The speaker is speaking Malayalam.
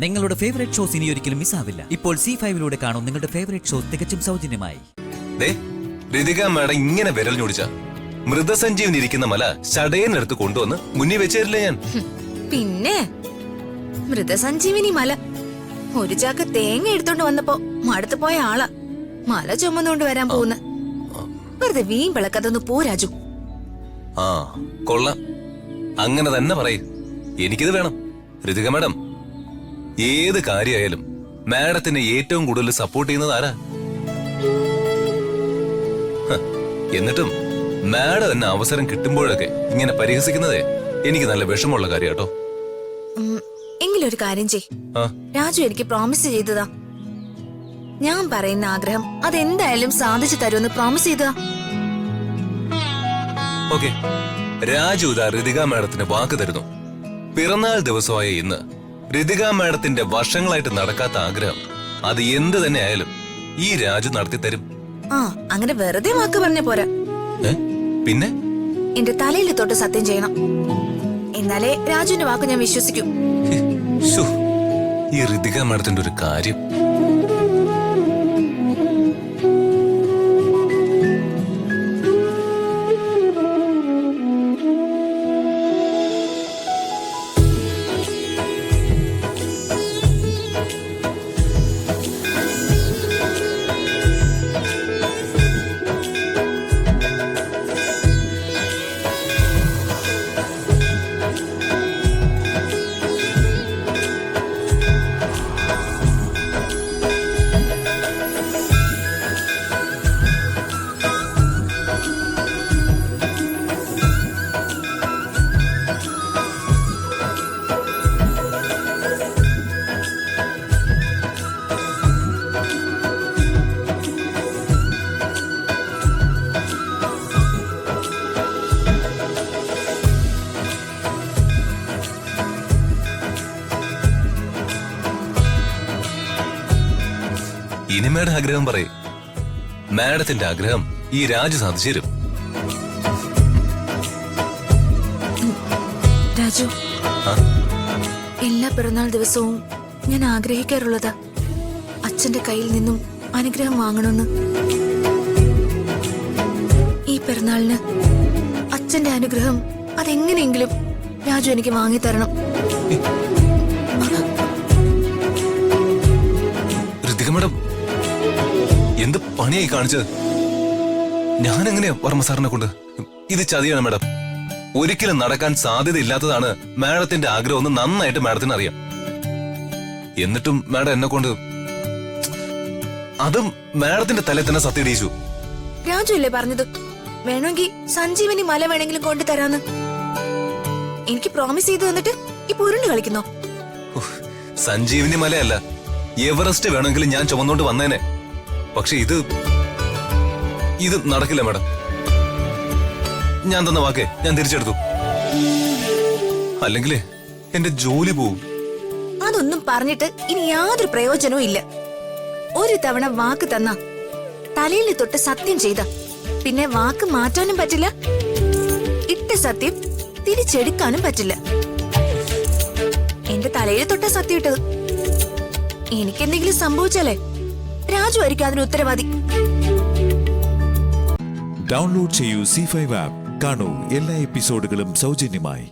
നിങ്ങളുടെ ഫേവറേറ്റ് ഷോസ് ഇനി ഒരിക്കലും മിസ്സാവില്ല. ഇപ്പോൾ C5 കാണും നിങ്ങളുടെ ഫേവറേറ്റ് ഷോസ് തികച്ചും സൗജന്യമായി. ഋതിക മാഡം ഇങ്ങനെ വിരൽ ഞൊടിച്ച മൃതസഞ്ജീവൻ ഇരിക്കുന്ന മല ചടയെടുത്ത് കൊണ്ടുവന്ന് മുന്നിൽ വെച്ചേരില്ല ഞാൻ. പിന്നെ മൃതസഞ്ജീവിനി മല ഒരു ചാക്ക് തേങ്ങ എടുത്തോണ്ട് വന്നപ്പോ മടുത്തു പോയ ആളാ മല ചുമന്നുകൊണ്ട് വരാൻ പോകുന്ന. വെറുതെ വീൺ വിളക്കതൊന്ന് പോ രാജു. ആ കൊള്ളാം, അങ്ങനെ തന്നെ പറയൂ. എനിക്കിത് വേണം. ഋതിക മാഡം, ഏത് കാര്യമായാലും മാഡത്തിനെ ഏറ്റവും കൂടുതൽ സപ്പോർട്ട് ചെയ്യുന്നത് ആരാ? എന്നിട്ടും മാഡം എന്നെ അവസരം കിട്ടുമ്പോഴൊക്കെ ഇങ്ങനെ പരിഹസിക്കുന്നതേ എനിക്ക് നല്ല വിഷമമുള്ള കാര്യം കേട്ടോ. എങ്കിലൊരു കാര്യം ചെയ്, രാജു എനിക്ക് പ്രോമിസ് ചെയ്തതാ. ഞാൻ പറയുന്ന ആഗ്രഹം അതെന്തായാലും സാധിച്ചു തരുമെന്ന് പ്രോമിസ് ചെയ്തതാ. ഓക്കെ, രാജു ഇതാ ഋതിക മാഡത്തിന് വാക്ക് തരുന്നു. പിറന്നാൾ ദിവസമായ ഇന്ന് ഋതിക മാഡത്തിന്റെ വർഷങ്ങളായിട്ട് നടക്കാത്ത ആഗ്രഹം അത് എന്ത് തന്നെ ആയാലും ഈ രാജു നടത്തി തരും. ആ, അങ്ങനെ വെറുതെ വാക്ക് പറഞ്ഞ പോരാ. പിന്നെ എന്റെ തലയിൽ തൊട്ട് സത്യം ചെയ്യണം. എന്നാലേ രാജുവിന്റെ വാക്ക് ഞാൻ വിശ്വസിക്കൂ. ഈ ഋതിക മാഡത്തിന്റെ ഒരു കാര്യം. ഇനി മാഡം ആഗ്രഹം പറയും. മാഡത്തിന്റെ ആഗ്രഹം ഈ രാജു സാധിച്ചു തരും. രാജു, എല്ലാ പിറന്നാൾ ദിവസവും ഞാൻ ആഗ്രഹിക്കാറുള്ളതാ അച്ഛന്റെ കയ്യിൽ നിന്നും അനുഗ്രഹം വാങ്ങണമെന്ന്. ഈ പിറന്നാളിന് അച്ഛന്റെ അനുഗ്രഹം അതെങ്ങനെയെങ്കിലും രാജു എനിക്ക് വാങ്ങിത്തരണം. ഋതിക മാഡം, എന്ത് പണിയായി കാണിച്ചത്? ഞാനെങ്ങനെയാ വർമ്മ സാറിനെ കൊണ്ട്? ഇത് ചതിയാണ് മാഡം. ഒരിക്കലും നടക്കാൻ സാധ്യതയില്ലാത്തതാണ് മാഡത്തിന്റെ ആഗ്രഹം എന്ന് നന്നായിട്ട് മാഡത്തിന് അറിയാം. എന്നിട്ടും മാഡം എന്നെ കൊണ്ട് അതും മാഡത്തിന്റെ തലയിൽ തന്നെ സത്യടിയിച്ചു. രാജു അല്ലേ പറഞ്ഞത് വേണമെങ്കിൽ സഞ്ജീവനി മല വേണമെങ്കിലും കൊണ്ടു തരാന്ന്? എനിക്ക് പ്രോമിസ് ചെയ്തു തന്നിട്ട് ഈ ഉരുണ്ട് കളിക്കുന്നോ? സഞ്ജീവനി മലയല്ല, എവറസ്റ്റ് വേണമെങ്കിലും ഞാൻ ചുമന്നോണ്ട് വന്നേനെ. പക്ഷെ ഇത് നടക്കില്ല മാഡം. ഞാൻ തന്ന വാക്കേ ഞാൻ തിരിച്ചെടുത്തു. അല്ലെങ്കിലേ എന്റെ ജോലി പോവും. അതൊന്നും പറഞ്ഞിട്ട് ഇനി യാതൊരു പ്രയോജനവും ഇല്ല. ഒരു തവണ വാക്ക് തന്ന തലയിൽ തൊട്ട് സത്യം ചെയ്ത പിന്നെ വാക്ക് മാറ്റാനും പറ്റില്ല, ഇട്ട സത്യം തിരിച്ചെടുക്കാനും പറ്റില്ല. എന്റെ തലയിൽ തൊട്ട സത്യം ഇട്ടത്. എനിക്കെന്തെങ്കിലും സംഭവിച്ചാലേ രാജു ആയിരിക്കും അതിന് ഉത്തരവാദി. ഡൗൺലോഡ് ചെയ്യൂ C5 ആപ്പ്. കാണൂ എല്ലാ എപ്പിസോഡുകളും സൗജന്യമായി.